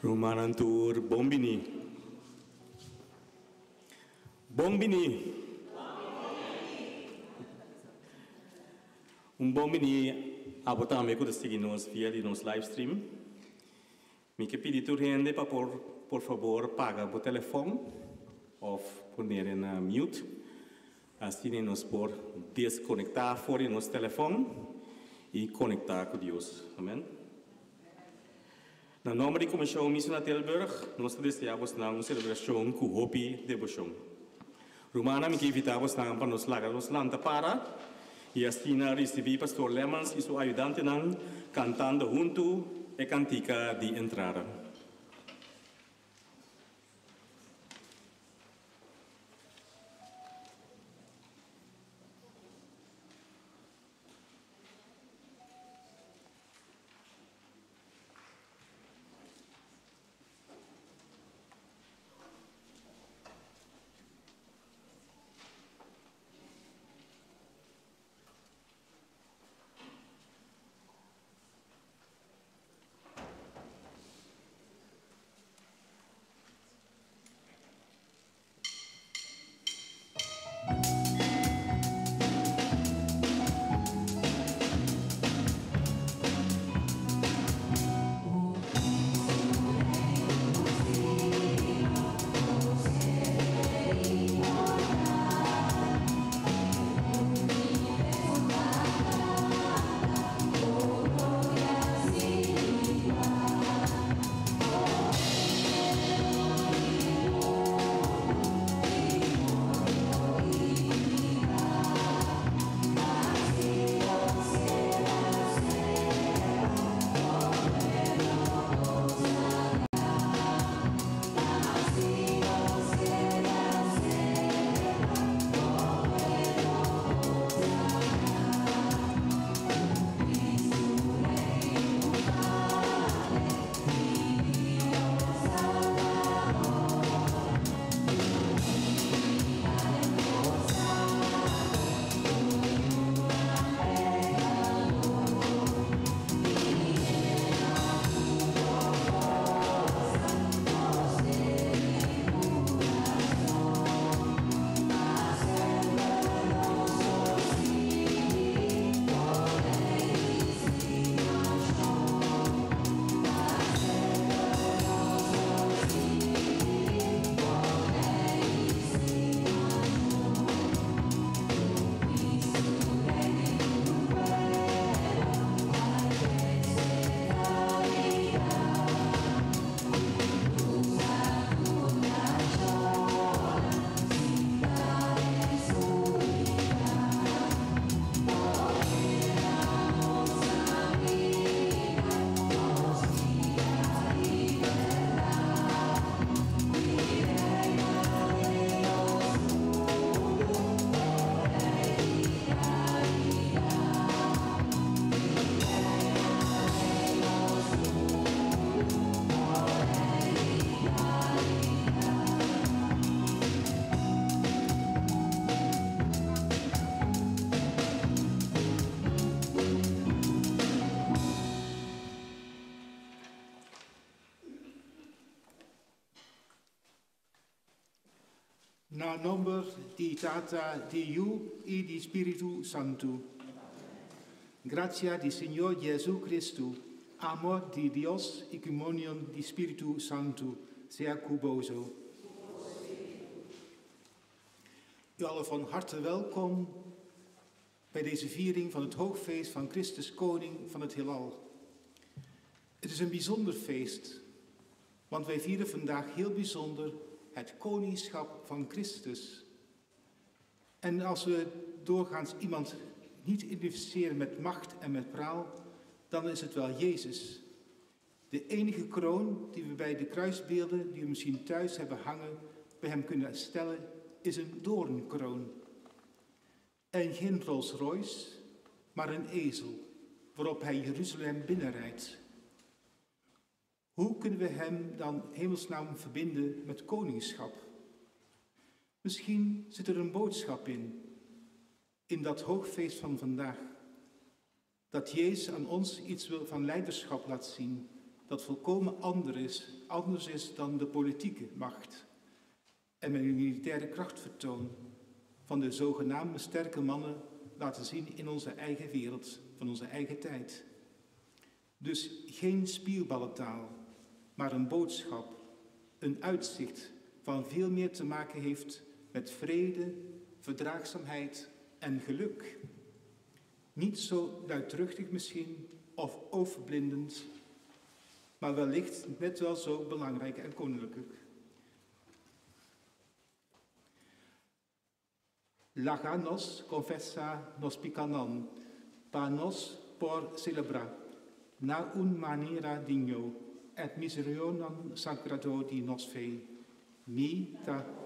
Romanantur Bombini. Bombini. Bombini abotame con seguirnos via de nos livestream. Me que pedir tu gente para por favor paga o telefone ou poner em mute. Assim nos por desconectar fora nosso telefone e conectar com Deus. Amém. Na nome da Comissão Missionária Tilburg, nós desejamos uma celebração com hopi devoção. Romana me invitamos para nos largarmos lanta para e assim receber Pastor Lemans e seu ajudante cantando junto a cantica de entrada. Na nombre di Tata, di Iu e di Spiritu Santo. Gracia di Signor Gesù Cristo, amor di Dios y comunión di Spiritu Santo, sea cuboso. U allen van harte welkom bij deze viering van het hoogfeest van Christus Koning van het heelal. Het is een bijzonder feest, want wij vieren vandaag heel bijzonder het koningschap van Christus. En als we doorgaans iemand niet identificeren met macht en met praal, dan is het wel Jezus. De enige kroon die we bij de kruisbeelden, die we misschien thuis hebben hangen, bij hem kunnen stellen, is een doornkroon. En geen Rolls Royce, maar een ezel, waarop hij Jeruzalem binnenrijdt. Hoe kunnen we hem dan hemelsnaam verbinden met koningschap? Misschien zit er een boodschap in dat hoogfeest van vandaag. Dat Jezus aan ons iets wil van leiderschap laat zien. dat volkomen anders is dan de politieke macht en met een militaire krachtvertoon van de zogenaamde sterke mannen laten zien in onze eigen wereld, van onze eigen tijd. Dus geen spierballentaal, maar een boodschap, een uitzicht van veel meer te maken heeft met vrede, verdraagzaamheid en geluk. Niet zo luidruchtig misschien of overblindend, maar wellicht net wel zo belangrijk en koninklijk. Laganos confessa nos picanon, panos por celebrar, na un manera digno, et miserionam sagrado di nos fei, mita.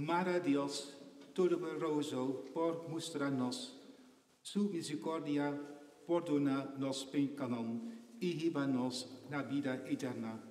Mara Dios, todopoderoso, por mostrarnos su misericordia, perdona nos pecados y líbranos la vida eterna.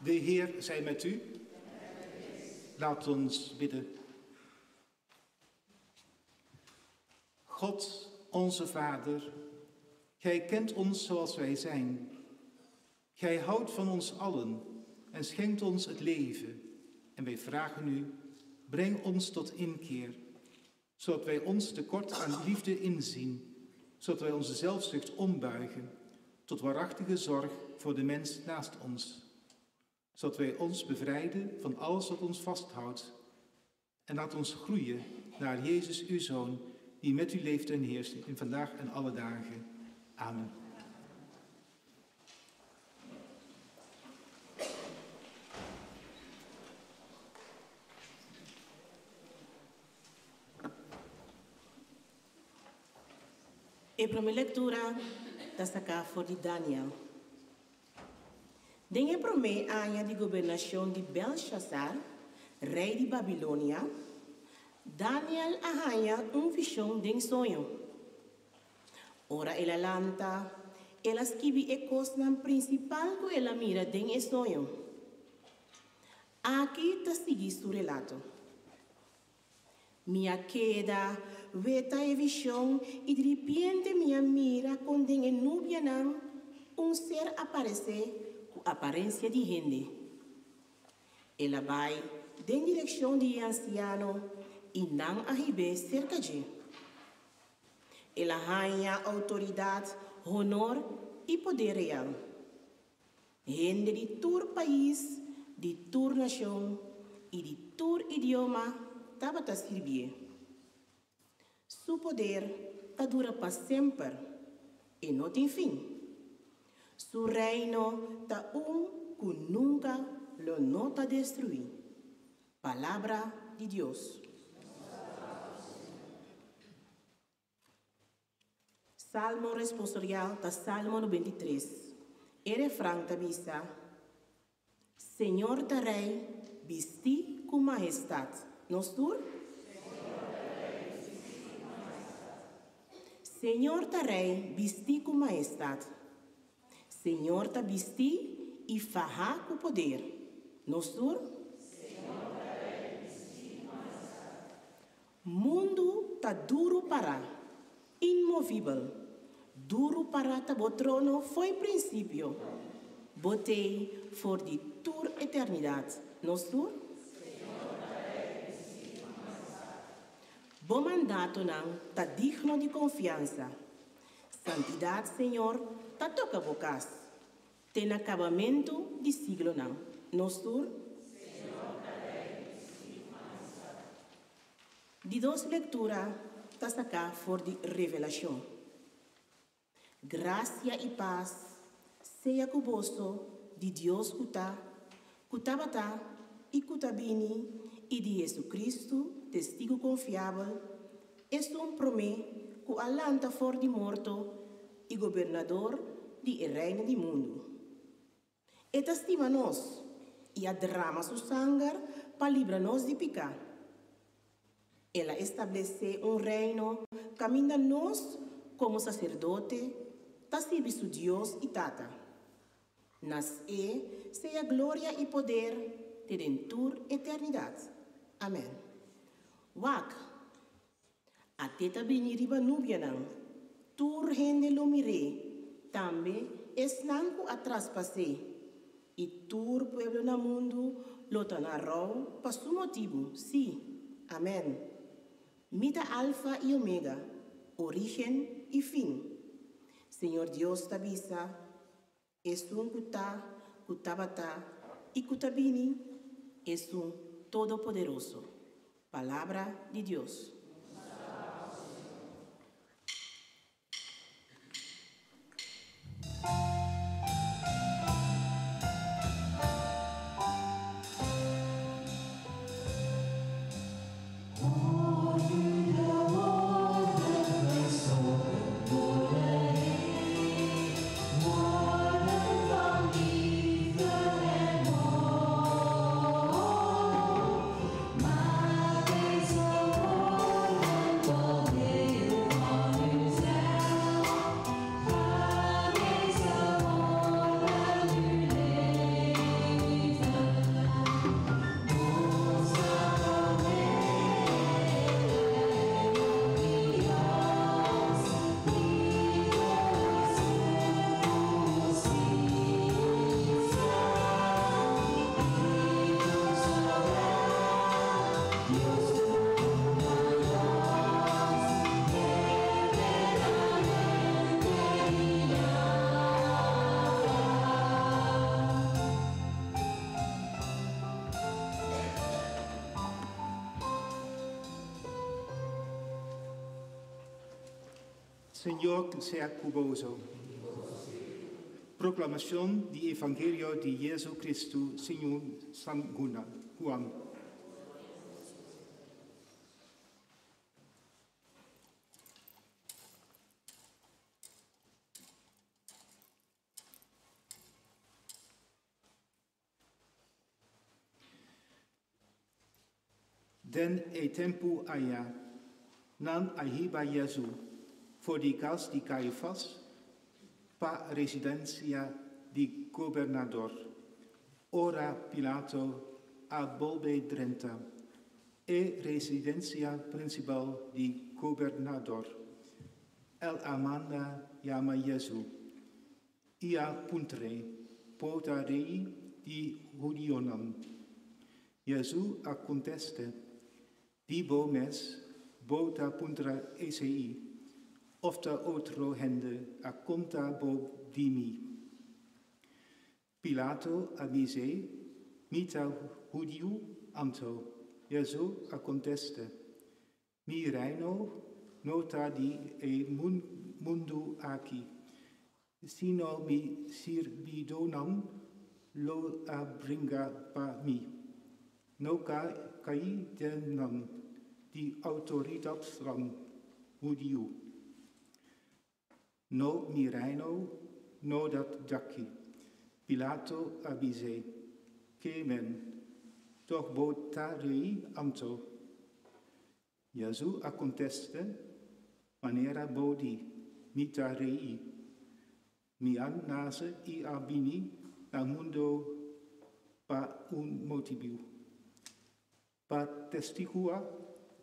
De Heer zij met u. Laat ons bidden. God, onze Vader, Gij kent ons zoals wij zijn. Gij houdt van ons allen en schenkt ons het leven. En wij vragen u, breng ons tot inkeer, zodat wij ons tekort aan liefde inzien, zodat wij onze zelfzucht ombuigen tot waarachtige zorg voor de mens naast ons, zodat wij ons bevrijden van alles wat ons vasthoudt en laat ons groeien naar Jezus, uw Zoon, die met u leeft en heerst in vandaag en alle dagen. Amen. A primeira leitura está cá for de Daniel. Dengue promê aña de governação de Belshazzar, rei de Babilônia, Daniel arranha visão de sonho. Ora ela lanta, ela escreve a coisa principal que ela mira de sonho. Aqui está seguindo o relato. Minha queda, veta a visão e de repente minha mira com a nuvem ser aparecer com aparência de gente. Ela vai em direção de anciano e não arriba cerca de. Ela ganha autoridade, honor e poder real. Gente de todo país, de toda nação e de todo idioma estava a servir. Seu poder está dura para sempre e não tem fim. Seu reino está que nunca lo nota destruir. Palavra de Deus. Salmo responsorial da Salmo 93. E refrão da vista. Senhor da Rei, vesti com majestade. Nos tur? Senhor da Rei, vesti com majestade. Senhor da vesti e fará com poder. Nos tur? Mundo tá duro para, imovível. Duro para o trono foi princípio. Botei for de toda eternidade. Nos tur? Bom mandato não está digno de confiança. Santidade, Senhor, está toca bocas. Tem acabamento de siglo não. Nos tur? De duas leituras, está sacada for de revelação. Graça e paz seja convosco de Deus cutabata e cutabini e de Jesus Cristo, testigo confiável, é promê que alanta for de morto e governador de reino do mundo. E estima nós e derrama seu sangue para livrar-nos de pecar. Ela estabelece reino, caminha nós como sacerdote, está servindo Deus e Tata. Nas seja glória e poder de dentur eternidade. Amém. Wak, a teta bini riba nubianang, tur rende lo mire, tambe esnanco atrás passe, e tur pueblo na mundo lotanarão para su motivo, sim. Amém. Mita alfa e omega, origen e fim. Senhor Deus tabisa, es cutabata e cutabini, es todo-poderoso. Palavra de Deus. My days are Señor que sea cuboso. Proclamación del Evangelio de Jesucristo según San Juan. Den e tempo aya, nan ahiba Jesu, voor die cas di Caiafas, pa residencia di gobernador, ora Pilato a bolbe Drenta, e residencia principal di gobernador. El amanda llama Jesu, ia puntre, pota rei di Judionan. Jesu a conteste, Dibo mes, bota puntra esei, ofta otro hende, a conta bo dimi. Pilato avise, mita judiu anto, Jesu a conteste, mi reino nota di e mundu aki, sino mi sirvidonam lo abringa pa mi. No kai denan di autoritat van judiu. No mi reino, no dat daki. Pilato avise, che men, toch bota rei anto. Jesu a conteste, manera bodi, mita rei. Mi an nase I abini, na mundo pa un motibu. Pa testigua,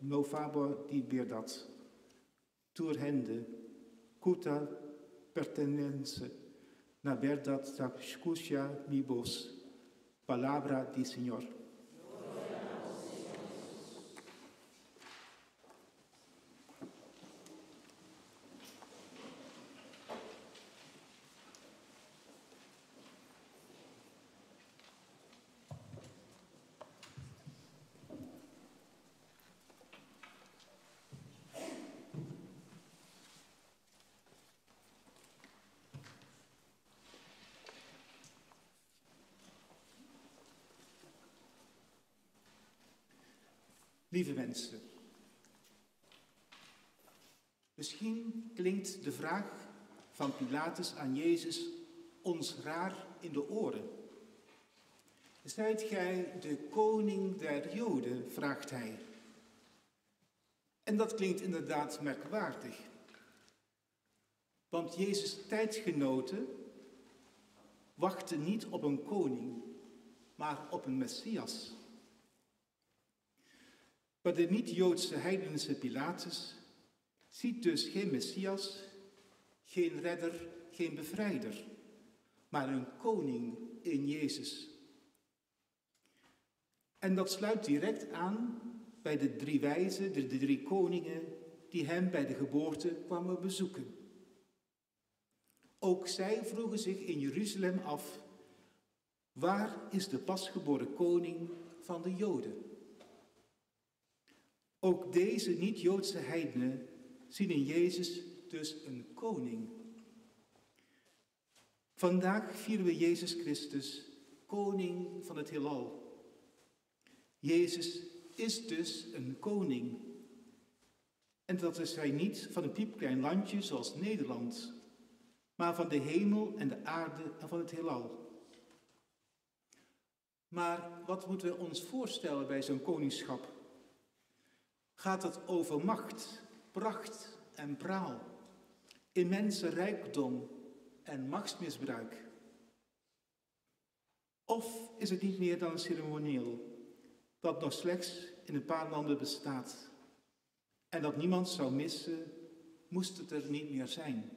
no fabo di verdat. Tur hende, cuta pertenense, na verdat ta scusia mi vos. Palabra di Señor. Lieve mensen, misschien klinkt de vraag van Pilatus aan Jezus ons raar in de oren. Zijt gij de koning der Joden, vraagt hij. En dat klinkt inderdaad merkwaardig. Want Jezus' tijdgenoten wachten niet op een koning, maar op een Messias. Maar de niet-Joodse heidense Pilatus ziet dus geen Messias, geen redder, geen bevrijder, maar een koning in Jezus. En dat sluit direct aan bij de drie wijzen, de drie koningen die hem bij de geboorte kwamen bezoeken. Ook zij vroegen zich in Jeruzalem af, waar is de pasgeboren koning van de Joden? Ook deze niet-Joodse heidenen zien in Jezus dus een koning. Vandaag vieren we Jezus Christus, koning van het heelal. Jezus is dus een koning. En dat is hij niet van een piepklein landje zoals Nederland, maar van de hemel en de aarde en van het heelal. Maar wat moeten we ons voorstellen bij zo'n koningschap? Gaat het over macht, pracht en praal, immense rijkdom en machtsmisbruik? Of is het niet meer dan een ceremonieel, dat nog slechts in een paar landen bestaat en dat niemand zou missen, moest het er niet meer zijn?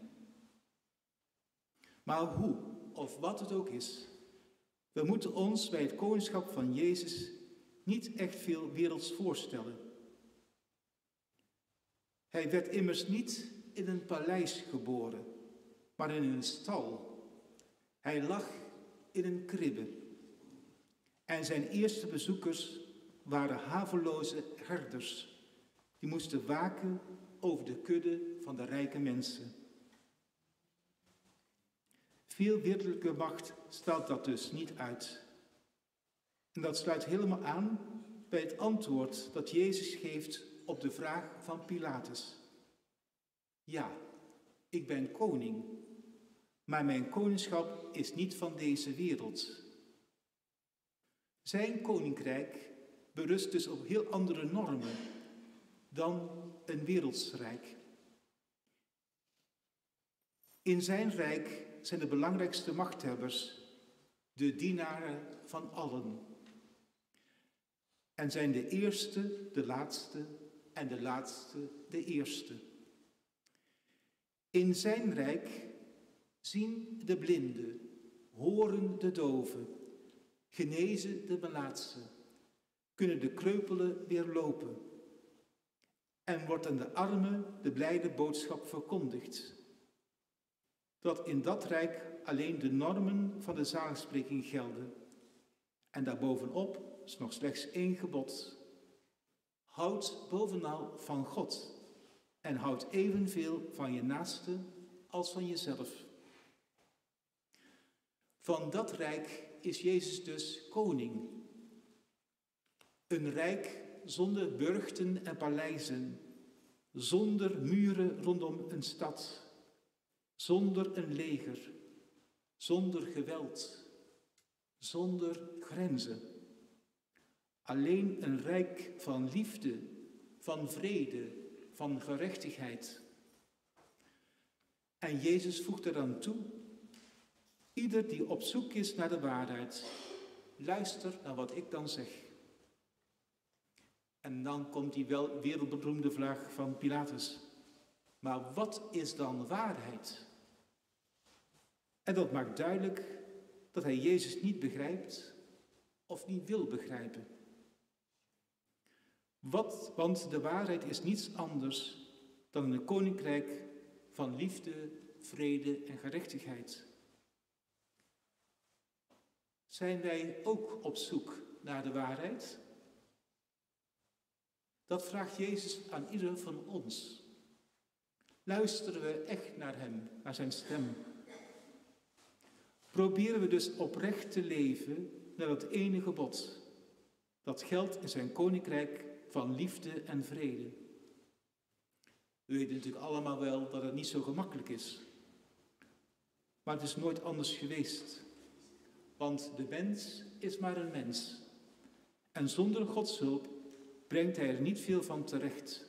Maar hoe, of wat het ook is, we moeten ons bij het koningschap van Jezus niet echt veel werelds voorstellen. Hij werd immers niet in een paleis geboren, maar in een stal. Hij lag in een kribbe. En zijn eerste bezoekers waren haveloze herders, die moesten waken over de kudde van de rijke mensen. Veel wereldlijke macht stelt dat dus niet uit. En dat sluit helemaal aan bij het antwoord dat Jezus geeft op de vraag van Pilatus. Ja, ik ben koning, maar mijn koningschap is niet van deze wereld. Zijn koninkrijk berust dus op heel andere normen dan een werelds rijk. In zijn rijk zijn de belangrijkste machthebbers de dienaren van allen. En zijn de eerste de laatste en de laatste de eerste. In zijn rijk zien de blinden, horen de doven, genezen de melaatsen, kunnen de kreupelen weer lopen. En wordt aan de armen de blijde boodschap verkondigd. Dat in dat rijk alleen de normen van de zaligspreking gelden. En daarbovenop is nog slechts 1 gebod. Houd bovenal van God en houd evenveel van je naaste als van jezelf. Van dat rijk is Jezus dus koning. Een rijk zonder burchten en paleizen, zonder muren rondom een stad, zonder een leger, zonder geweld, zonder grenzen. Alleen een rijk van liefde, van vrede, van gerechtigheid. En Jezus voegt eraan toe, ieder die op zoek is naar de waarheid, luister naar wat ik dan zeg. En dan komt die wel wereldberoemde vraag van Pilatus. Maar wat is dan waarheid? En dat maakt duidelijk dat hij Jezus niet begrijpt of niet wil begrijpen. Want de waarheid is niets anders dan een koninkrijk van liefde, vrede en gerechtigheid. Zijn wij ook op zoek naar de waarheid? Dat vraagt Jezus aan ieder van ons. Luisteren we echt naar hem, naar zijn stem? Proberen we dus oprecht te leven naar dat ene gebod, dat geldt in zijn koninkrijk van liefde en vrede. We weten natuurlijk allemaal wel dat het niet zo gemakkelijk is. Maar het is nooit anders geweest. Want de mens is maar een mens. En zonder Gods hulp brengt hij er niet veel van terecht.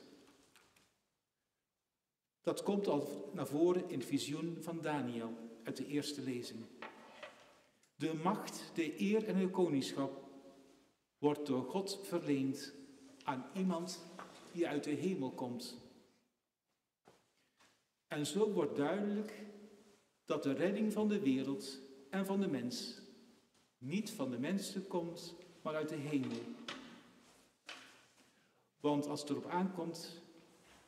Dat komt al naar voren in het visioen van Daniel uit de eerste lezing. De macht, de eer en het koningschap wordt door God verleend aan iemand die uit de hemel komt. En zo wordt duidelijk dat de redding van de wereld en van de mens niet van de mensen komt, maar uit de hemel. Want als het erop aankomt,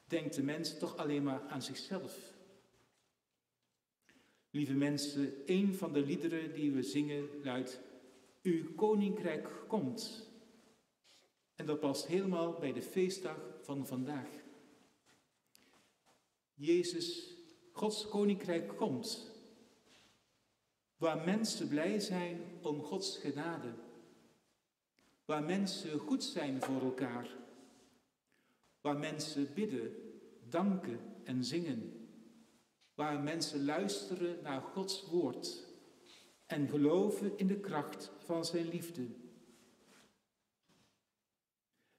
denkt de mens toch alleen maar aan zichzelf. Lieve mensen, een van de liederen die we zingen luidt: Uw koninkrijk komt. En dat past helemaal bij de feestdag van vandaag. Jezus, Gods koninkrijk komt. Waar mensen blij zijn om Gods genade. Waar mensen goed zijn voor elkaar. Waar mensen bidden, danken en zingen. Waar mensen luisteren naar Gods woord en geloven in de kracht van zijn liefde.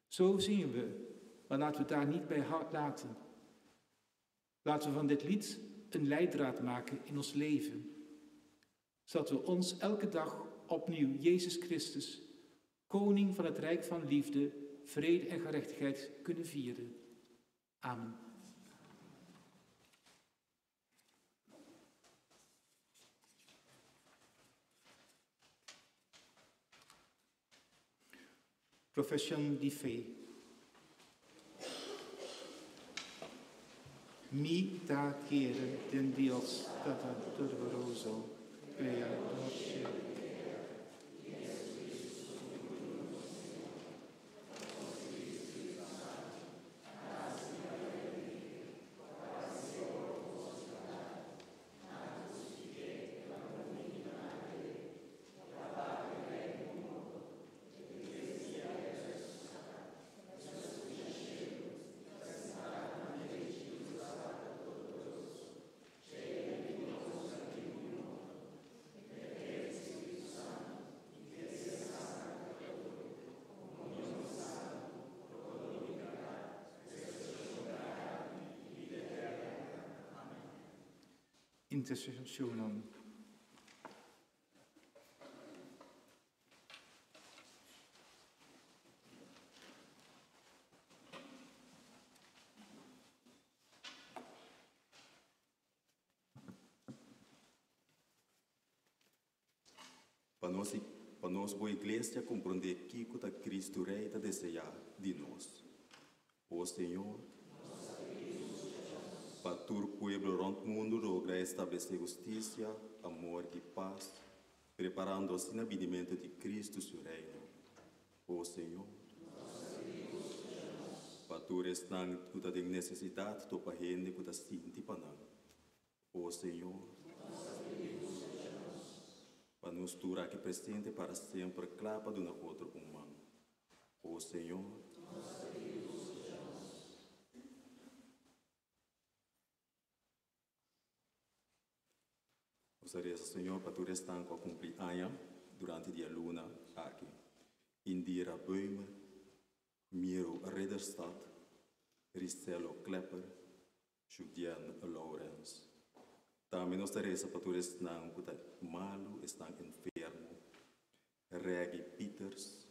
Zo zingen we, maar laten we het daar niet bij laten. Laten we van dit lied een leidraad maken in ons leven. Zodat we ons elke dag opnieuw Jezus Christus, koning van het rijk van liefde, vrede en gerechtigheid kunnen vieren. Amen. Profession di fe. Mi ta quiere den Dios tata todopoderoso, creador cielo. intercessionen. Para nós, boa igreja, compreender que a Cristo Rei está desejar de nós. Ó Senhor, para todo o povo rond o mundo, roga estabelecer justiça, amor e paz, preparando assim o vinimento de Cristo, seu reino. Ó Senhor, para todos que têm necessidade, para a gente que está sentindo para nós. Ó Senhor, para nos durar aqui presente para sempre, clapa de uma outra humana. Ó Senhor, gostaria, Senhor, para todos que estão a cumprir anos durante o dia luna aqui. Indira Beumer, Miro Rederstad, Ristelo Klepper, Julian Lawrence. Também nós teremos para todos que estão malo, estão enfermos. Reggie Peters,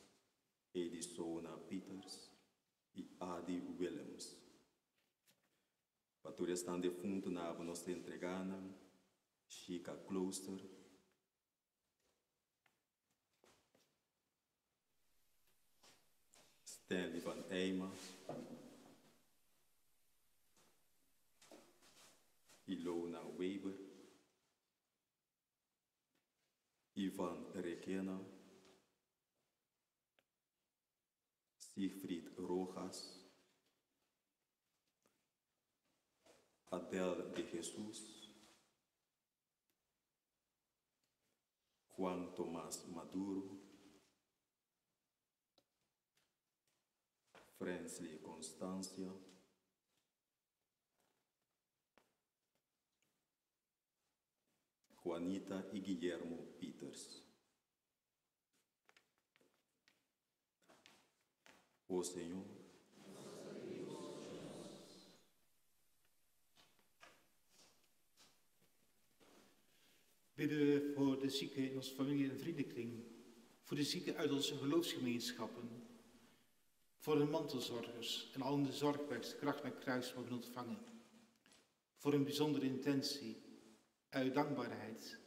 Edisona Peters e Adi Williams. Para todos que estão defuntos, nós entregamos Chica Kloster, Stanley van Eyma, Ilona Weber, Ivan Requena, Siegfried Rojas, Adel de Jesus, Juan Tomás Maduro, Fransley Constancia, Juanita e Guillermo Peters. Ó Senhor, bidden we voor de zieken in onze familie- en vriendenkring, voor de zieken uit onze geloofsgemeenschappen, voor de mantelzorgers en allen de zorgwerkers kracht met kruis mogen ontvangen, voor een bijzondere intentie, uit dankbaarheid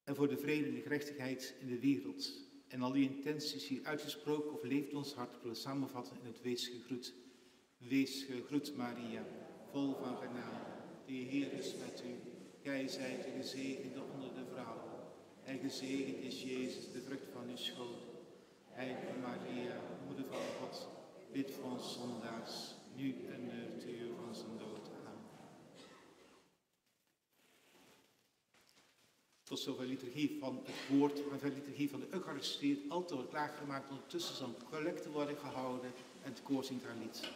en voor de vrede en de gerechtigheid in de wereld. En al die intenties hier uitgesproken of leeft ons hart willen samenvatten in het wees gegroet. Wees gegroet Maria, vol van genade, de Heer is met u. Gij zijt de gezegende onder de vrouwen, en gezegend is Jezus, de vrucht van uw schoot. Heilige Maria, moeder van God, bid voor ons zondaars, nu en het uur van zijn dood. Amen. Tot zover liturgie van het woord, maar de liturgie van de Eucharistie. Het altaar wordt klaargemaakt, ondertussen zal een collecte worden gehouden en het koor zingt haar lied.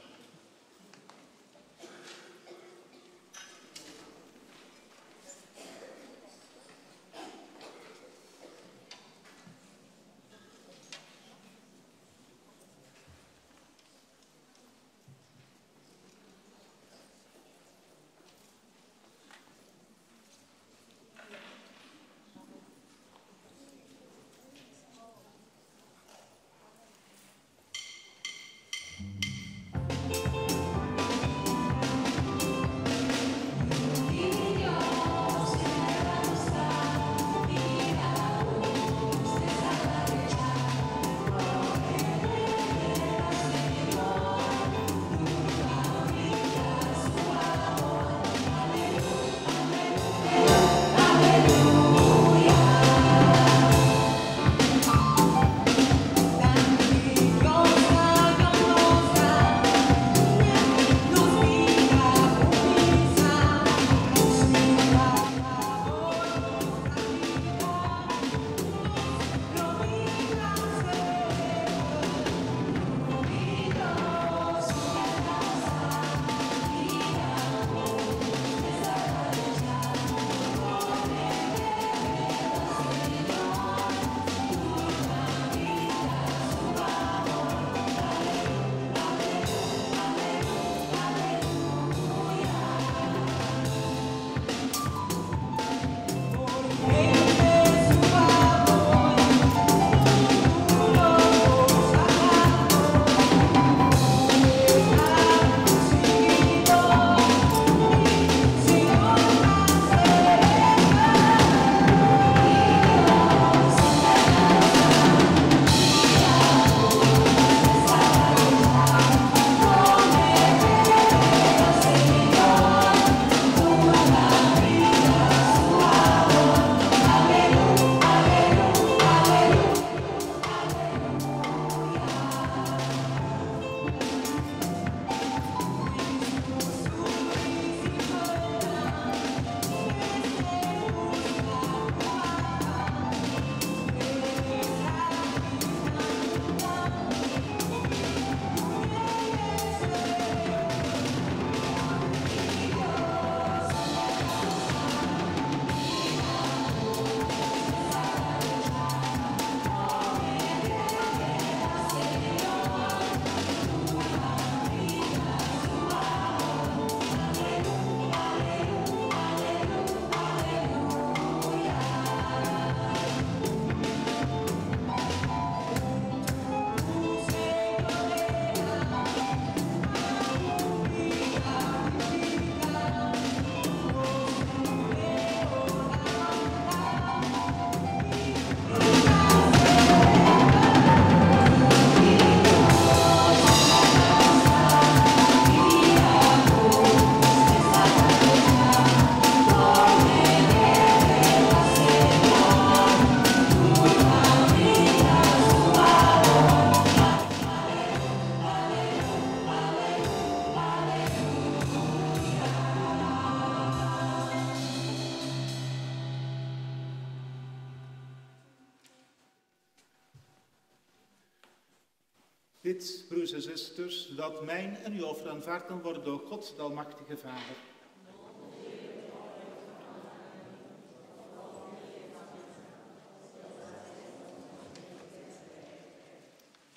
Bid, broers en zusters, dat mijn en uw offer aanvaard kan worden door God, de Almachtige Vader.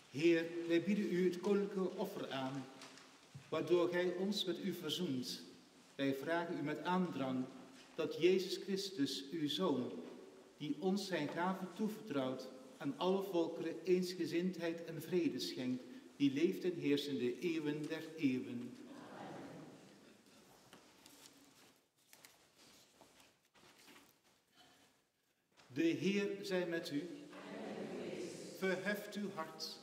Heer, wij bieden u het koninklijke offer aan, waardoor gij ons met u verzoent. Wij vragen u met aandrang dat Jezus Christus, uw Zoon, die ons zijn gaven toevertrouwt, aan alle volkeren eensgezindheid en vrede schenkt, die leeft en heerst in de eeuwen der eeuwen. De Heer zij met u. Verheft uw hart.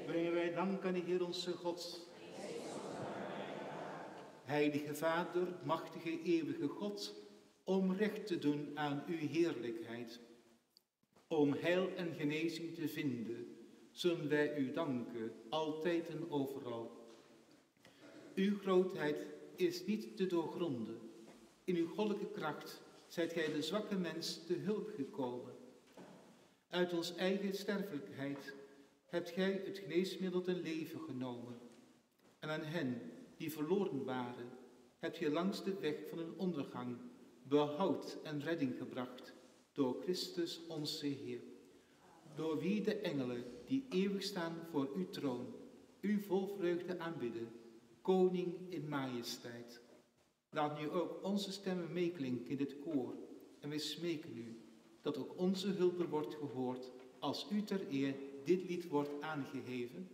Brengen wij dank aan de Heer onze God. Heilige Vader, machtige eeuwige God, om recht te doen aan uw heerlijkheid, om heil en genezing te vinden, zullen wij u danken, altijd en overal. Uw grootheid is niet te doorgronden. In uw goddelijke kracht zijt gij de zwakke mens te hulp gekomen. Uit ons eigen sterfelijkheid hebt gij het geneesmiddel ten leven genomen. En aan hen die verloren waren, hebt gij langs de weg van hun ondergang behoud en redding gebracht door Christus onze Heer. Door wie de engelen die eeuwig staan voor uw troon, u vol vreugde aanbidden, koning in majesteit. Laat nu ook onze stemmen meeklinken in dit koor en wij smeken u dat ook onze hulde wordt gehoord als u ter eer dit lied wordt aangeheven.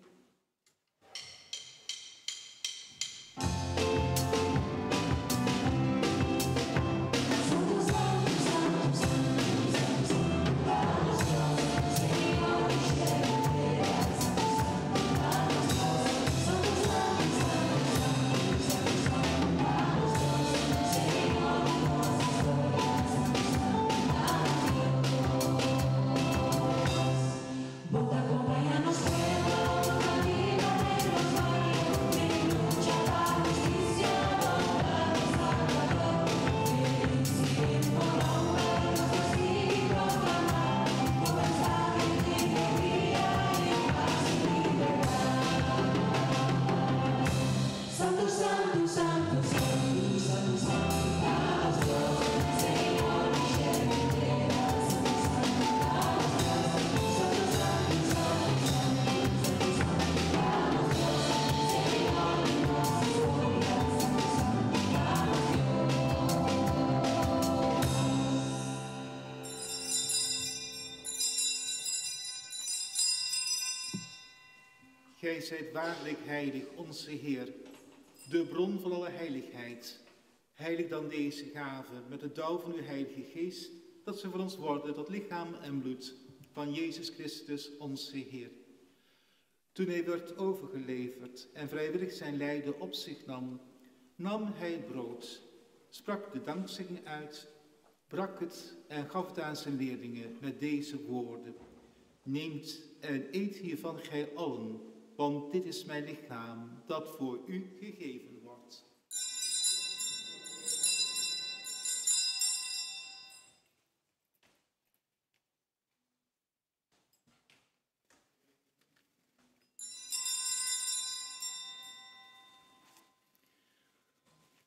Gij zijt waarlijk heilig, onze Heer, de bron van alle heiligheid. Heilig dan deze gave met de dauw van uw Heilige Geest, dat ze voor ons worden tot lichaam en bloed van Jezus Christus, onze Heer. Toen hij werd overgeleverd en vrijwillig zijn lijden op zich nam, nam hij het brood, sprak de dankzegging uit, brak het en gaf het aan zijn leerlingen met deze woorden. Neemt en eet hiervan gij allen, want dit is mijn lichaam dat voor u gegeven wordt.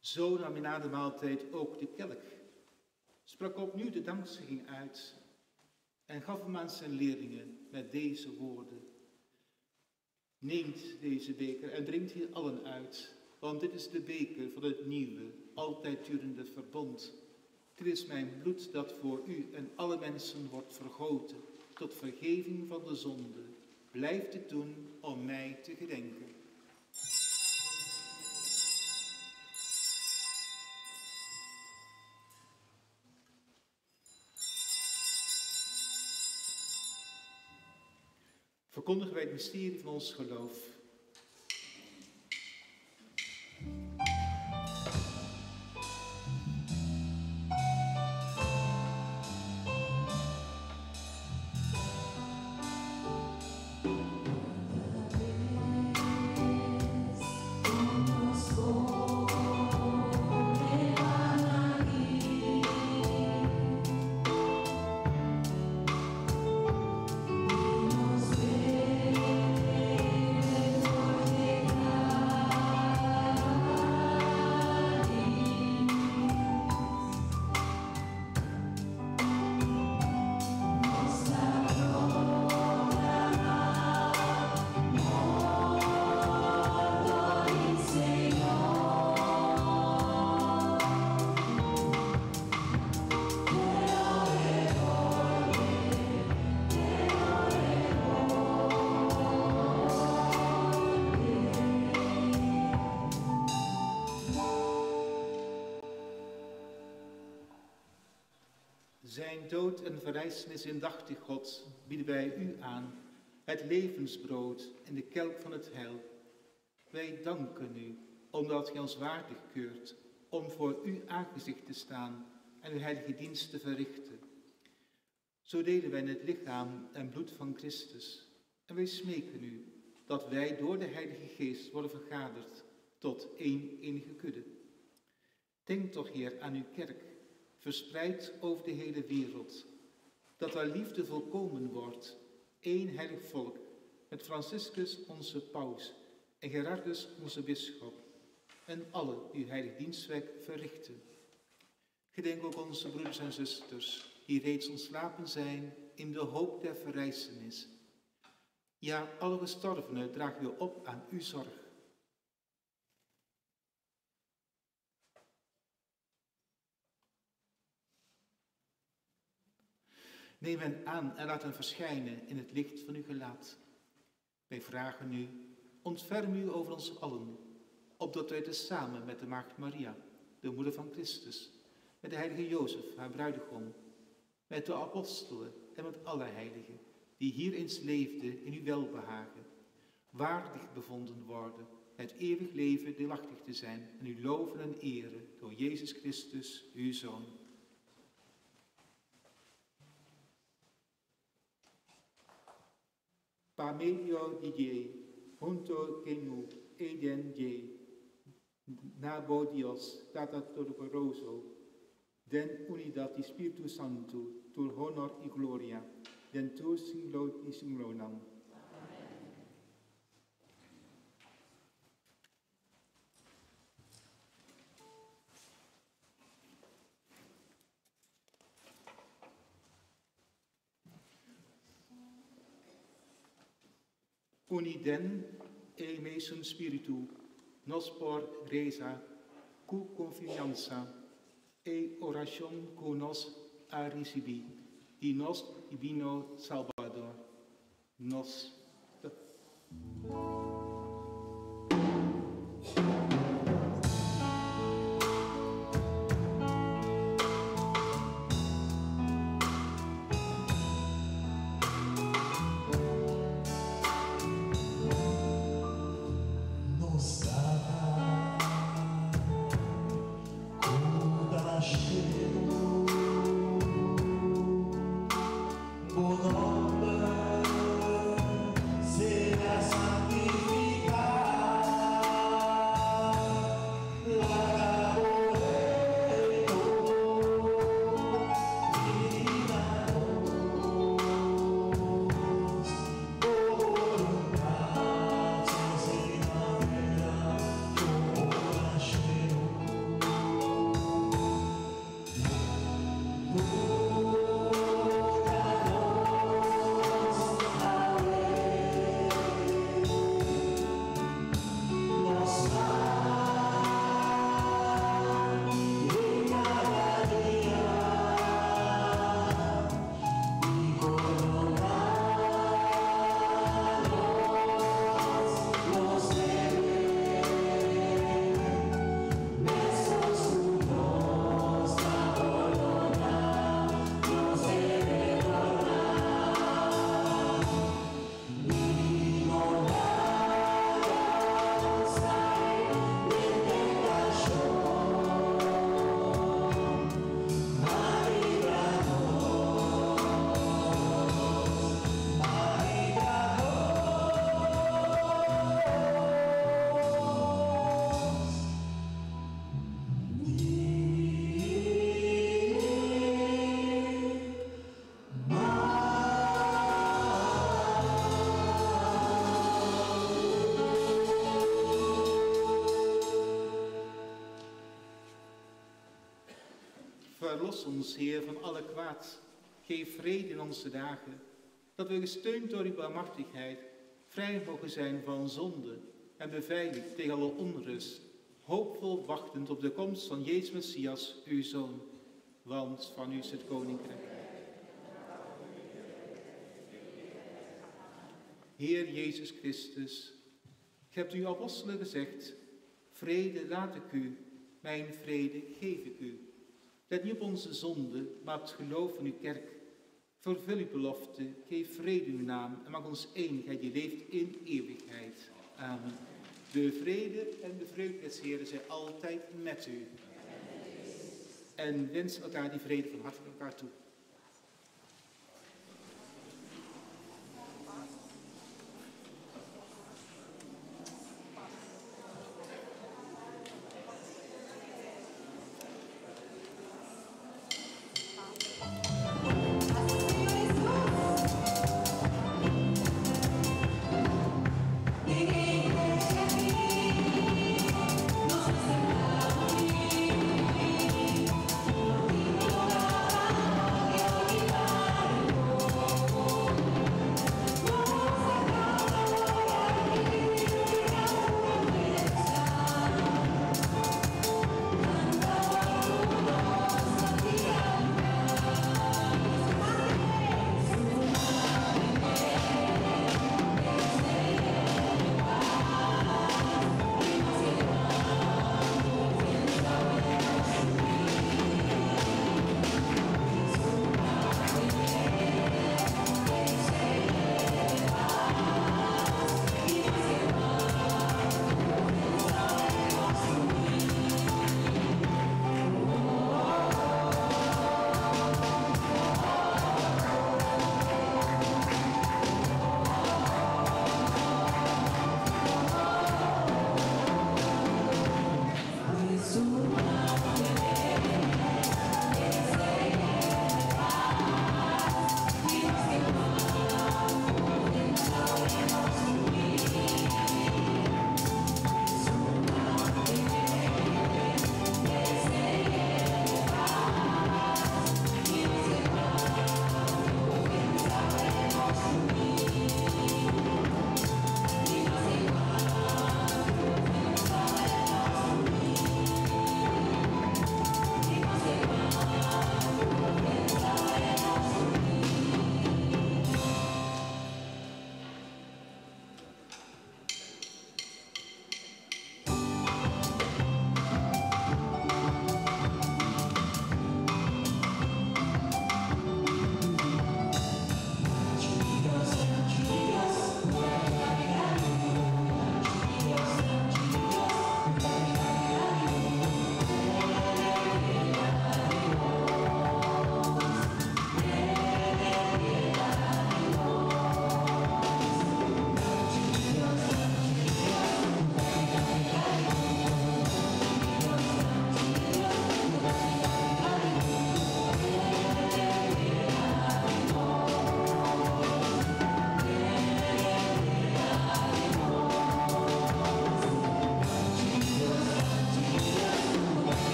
Zo nam hij na de maaltijd ook de kelk, sprak opnieuw de dankzegging uit en gaf hem aan zijn leerlingen met deze woorden. Neemt deze beker en drinkt hier allen uit, want dit is de beker van het nieuwe, altijd durende verbond. Dit is mijn bloed dat voor u en alle mensen wordt vergoten, tot vergeving van de zonde. Blijf dit doen om mij te gedenken. Verkondigen wij het mysterie van ons geloof. Nos ve Zijn dood en verrijzenis indachtig, God, bieden wij u aan, het levensbrood en de kelk van het heil. Wij danken u, omdat gij ons waardig keurt om voor uw aangezicht te staan en uw heilige dienst te verrichten. Zo delen wij in het lichaam en bloed van Christus. En wij smeken u dat wij door de Heilige Geest worden vergaderd tot één enige kudde. Denk toch, Heer, aan uw kerk, verspreid over de hele wereld, dat haar liefde volkomen wordt, één heilig volk, met Franciscus onze paus en Gerardus onze bisschop, en alle uw heilig dienstwerk verrichten. Gedenk ook onze broeders en zusters, die reeds ontslapen zijn in de hoop der verrijzenis. Ja, alle gestorvenen dragen we op aan uw zorg. Neem hen aan en laat hen verschijnen in het licht van uw gelaat. Wij vragen u, ontferm u over ons allen, opdat wij tezamen met de Maagd Maria, de moeder van Christus, met de heilige Jozef, haar bruidegom, met de apostelen en met alle heiligen, die hier eens leefden in uw welbehagen, waardig bevonden worden, het eeuwig leven deelachtig te zijn en u loven en eren door Jezus Christus, uw Zoon. Pa medio DJ, junto genu, eden je, nabo Dios, tata todopoderoso, den unidad y Espíritu Santo, tur honor y gloria, den tur siglo y siglorum. Uniden e mesum spiritu, nos por reza, cu confianza, e oración cu nos a recibi, y nos divino Salvador, nos. Verlos ons, Heer, van alle kwaad. Geef vrede in onze dagen, dat we gesteund door uw barmhartigheid vrij mogen zijn van zonde en beveiligd tegen alle onrust, hoopvol wachtend op de komst van Jezus Messias, uw Zoon. Want van u is het koninkrijk. Heer Jezus Christus, gij hebt uw apostelen gezegd, vrede laat ik u, mijn vrede geef ik u. Let niet op onze zonde, maar op het geloof van uw kerk. Vervul uw belofte, geef vrede uw naam en maak ons eenigheid die leeft in eeuwigheid. Amen. De vrede en de vreugde des Heeren zijn altijd met u. En wens elkaar die vrede van harte van elkaar toe.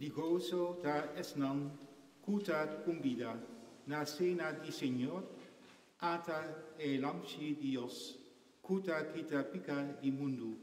Digoso da esnan, cutat cumbida, na cena di Señor, ata elamchi Dios, cuta quita pica di mundo.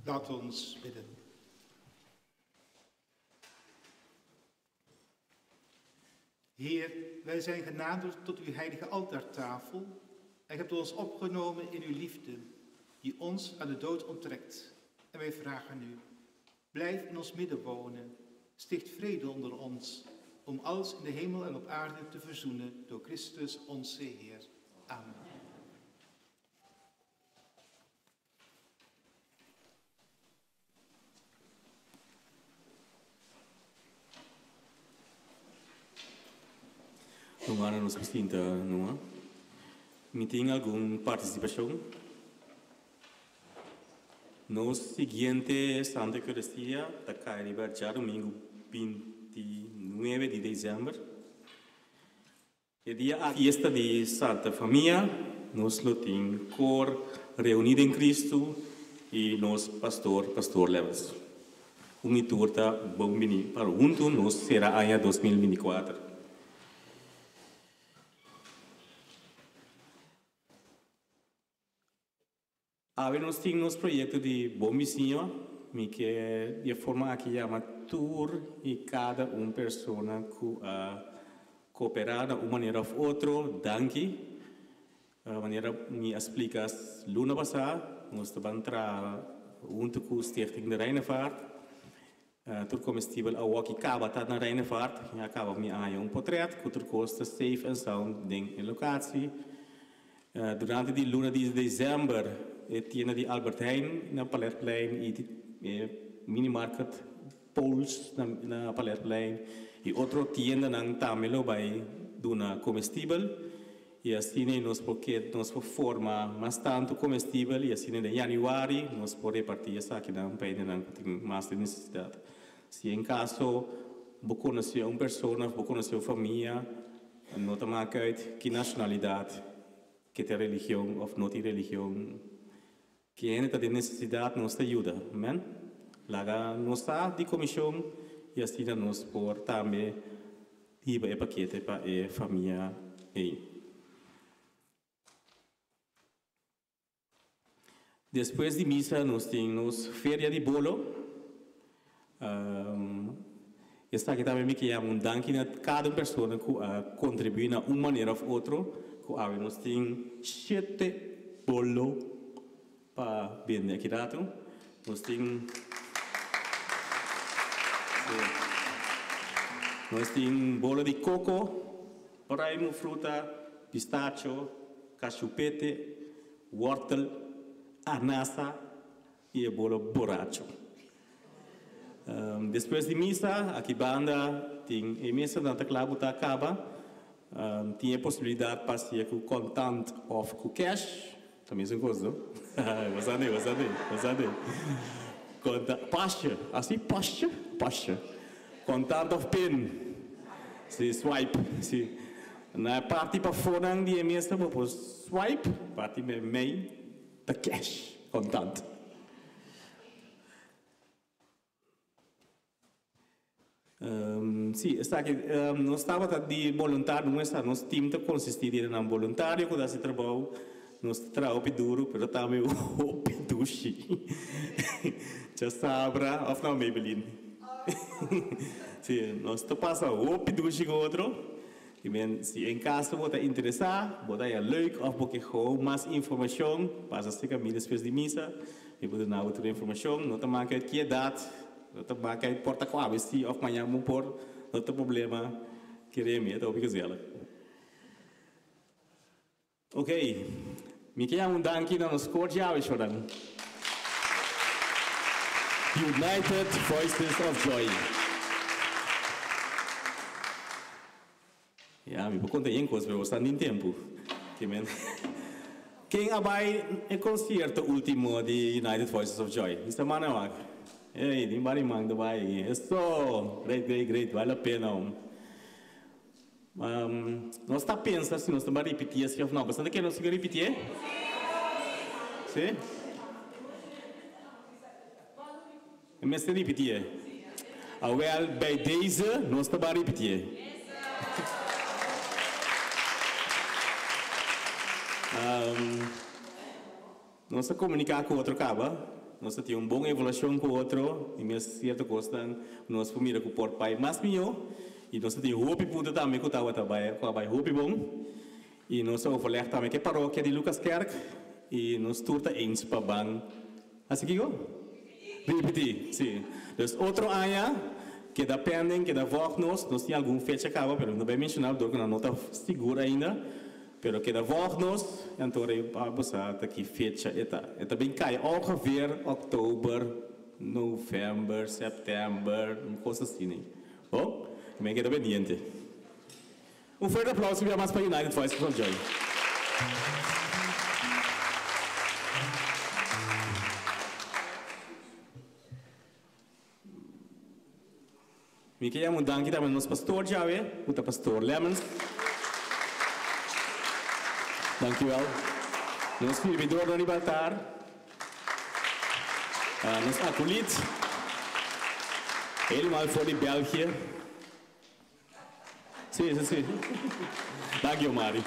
Laat ons bidden. Heer, wij zijn genaderd tot uw heilige altaartafel en hebt ons opgenomen in uw liefde, die ons aan de dood onttrekt. En wij vragen u, blijf in ons midden wonen, sticht vrede onder ons, om alles in de hemel en op aarde te verzoenen door Christus onze Heer. Amen. Agora nos presidente não me tem alguma participação? No seguinte Santa Eucaristia da Caribe já domingo 29 de dezembro é dia a festa de Santa Família. Nós lo tem cor reunido em Cristo e nos pastor Levels. Uma torta bom bem para junto nos será ano 2024. Nós temos um projeto de bom vizinho, que de forma que chama tour e cada pessoa que cooperar de uma maneira ou outra, danke. A maneira me explica, luna passada, nós estamos junto com o Stichting de Rijnvaart. Tur comestível a walkie acaba tá na Rijnvaart, e acaba me a portret, que tur costa safe and sound em locatie. Durante die luna de dezembro, tiene de Albert Heijn na Palerplein e minimarket Pauls na Palerplein e outro tienda na Tamelo by duna comestível e assim nós porque nós forma mais tanto comestível e assim em januário nós podemos repartir essa aqui na país na tem mais necessidade. Se em caso você conhece uma pessoa, você conhece uma família, não te marca que nacionalidade, que tem religião ou não tem religião. Que ainda tem necessidade, nos ajuda, amém? Laga nos dá de comissão e assim nós por também ir para paquete para a família aí. Depois de missa, nós temos feira de bolo. Esta aqui também me quer um danke a cada pessoa que contribui de uma maneira ou outra. Nós temos 7 bolos para vender aqui dentro. Nós temos bolo de coco, praimo, fruta, pistacho, cachupete, wortel, anasa e bolo borracho. Depois de missa, aqui banda tem a missa da clavo tá acaba, tem a possibilidade de passar com contant ou com cash, também é uma coisa. Você conta pascha, assim pascha. Contant of pin, se swipe, se na parte para fora de mesa depois swipe, parte meio da cash, contant. Sim, está aqui, nós estávamos de voluntário, nós time de consistir em um voluntário que dá esse trabalho, nós trabalhamos duro, mas também o peduche, já sabra, ou não, Maybelline. Sim, nós passamos o peduche com outro, e se em casa você interessar, você é leuk of você quer mais informação, passa a caminho depois de missa, e você dá outra informação, não tem mais que idade. Não tem mais que porta com a se of manhã vamos pôr, não tem problema, queremos, então fica zela. Ok, me quer danke na nos cordial, chorando. United Voices of Joy. Me vou contar em coisa, mas está nem tempo. Quem vai no concerto último de United Voices of Joy? Esta semana não. Ei, tem vários mandos vai. Isso, great, vale a pena. Nós está pensando se nós estamos a repetir assim ou não. Você quer nós repetir? Sim? Mas se repetir? Well, bij deze nós estamos a repetir. Nós estamos a comunicar com o outro cabo. Nós temos uma boa evolução com o outro, e mesmo certa coisa, nós família com o porto pai mais melhor, e nós temos roupa puta também que estava trabalhando roupa bom, e nós vamos também que a paróquia de Lucas Kerk, e nós turta eens para ban. Assim que eu? Repetir, sim. Dus outro ano, que depende, que da volta nós temos alguma fecha acaba, mas não vai mencionar, porque não está segura ainda. Pero que da volta nós, então vamos aqui fecha eta bem cai ongeveer oktober, november, setembro, coisa assim. Bom, bem que bem diante. Forte aplauso para mais para United Voices of Joy. Me queria danke também nosso pastor Jawe, o pastor Lemons. Dankjewel. Nos servidor do Libertar. Nos acolyte. Helemaal voor die België. Sim. Dankjewel, Mari.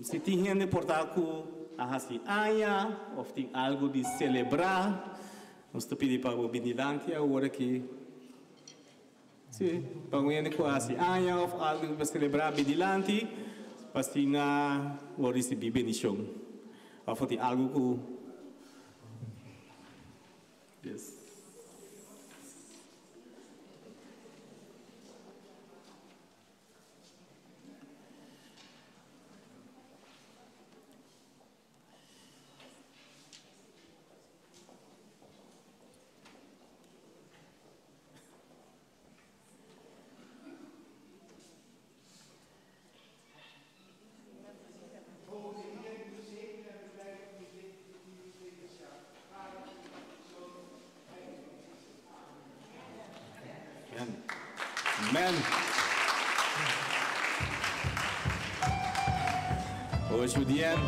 Se tem gente portaco assim, ou tem algo de celebrar, nós te pedimos para o benedante agora que sim, para o ano quase ou algo para celebrar benedante, para assim na vou receber bendição. Ou tem algo que yes. Amen. Ô Juliane.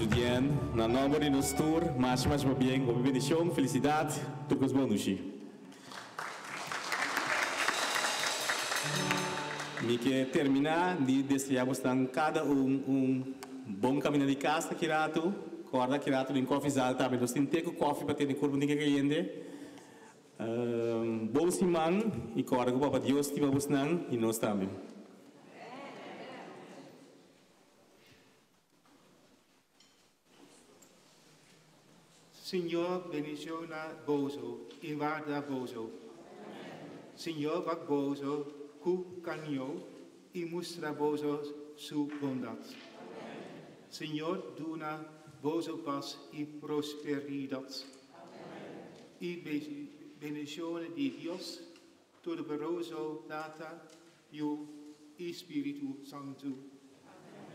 Judian, na nome de nos tour, mais bem, com bendição, felicidade, todos bons. Me que terminar de desejar cada bom caminho de casa que rato, corda que rato em coffee zal também, nós temos que coffee para ter em corpo ninguém que bom semana e corda com o Papa Deus que vamos nan e nós também. Signor benediciona Bozo, in guarda Bozo. Signor vac Bozo, cu canio, e mostra Bozo su bondat. Signor duna Bozo paz e prosperidad. E benedicione di Dios, todo Bozo data, io e Spiritu Santo.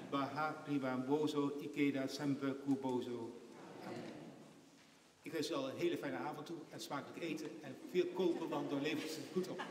Baha riva Bozo, e queda sempre cu Bozo. Ik wens u al een hele fijne avond toe en smakelijk eten en veel koken, want dan levert het goed op.